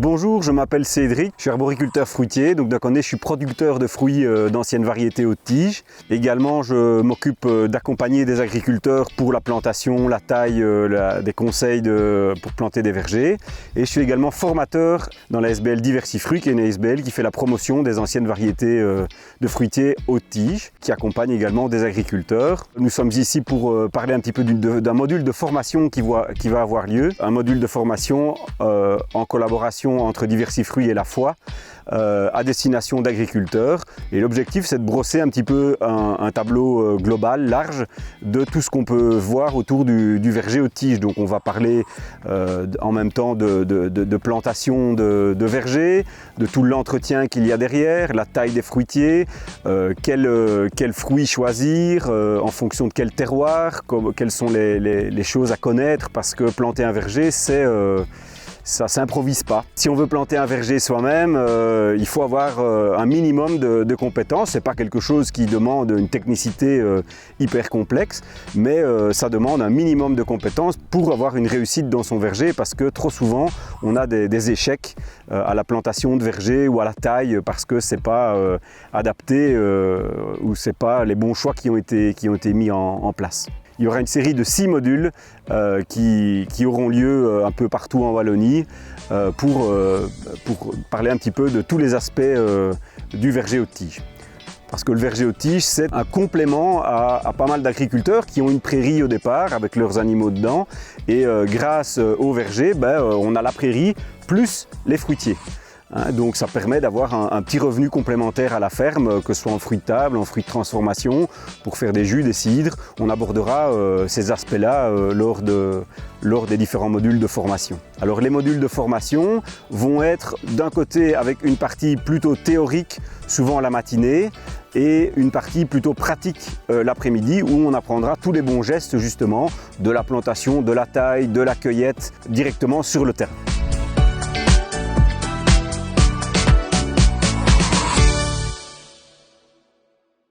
Bonjour, je m'appelle Cédric, je suis arboriculteur fruitier, donc je suis producteur de fruits d'anciennes variétés haute tige. Également, je m'occupe d'accompagner des agriculteurs pour la plantation, la taille, des conseils pour planter des vergers. Et je suis également formateur dans la SBL Diversifruit, qui est une SBL qui fait la promotion des anciennes variétés de fruitiers haute tige, qui accompagne également des agriculteurs. Nous sommes ici pour parler un petit peu d'un module de formation qui va avoir lieu, un module de formation en collaboration entre Diversifruit et la foi à destination d'agriculteurs. Et l'objectif, c'est de brosser un petit peu un tableau global, large, de tout ce qu'on peut voir autour du verger haute tige. Donc on va parler en même temps de plantation de verger, de tout l'entretien qu'il y a derrière, la taille des fruitiers, quels fruits choisir, en fonction de quel terroir, quelles sont les choses à connaître, parce que planter un verger, ça ne s'improvise pas. Si on veut planter un verger soi-même, il faut avoir un minimum de compétences. Ce n'est pas quelque chose qui demande une technicité hyper complexe, mais ça demande un minimum de compétences pour avoir une réussite dans son verger, parce que trop souvent, on a des échecs à la plantation de verger ou à la taille, parce que ce n'est pas adapté ou ce n'est pas les bons choix qui ont été mis en place. Il y aura une série de 6 modules qui auront lieu un peu partout en Wallonie pour parler un petit peu de tous les aspects du verger haute tige. Parce que le verger haute tige, c'est un complément à pas mal d'agriculteurs qui ont une prairie au départ avec leurs animaux dedans. Et grâce au verger, on a la prairie plus les fruitiers. Donc ça permet d'avoir un petit revenu complémentaire à la ferme, que ce soit en fruits de table, en fruits de transformation, pour faire des jus, des cidres. On abordera ces aspects-là lors des différents modules de formation. Alors les modules de formation vont être d'un côté avec une partie plutôt théorique, souvent la matinée, et une partie plutôt pratique l'après-midi, où on apprendra tous les bons gestes justement de la plantation, de la taille, de la cueillette, directement sur le terrain.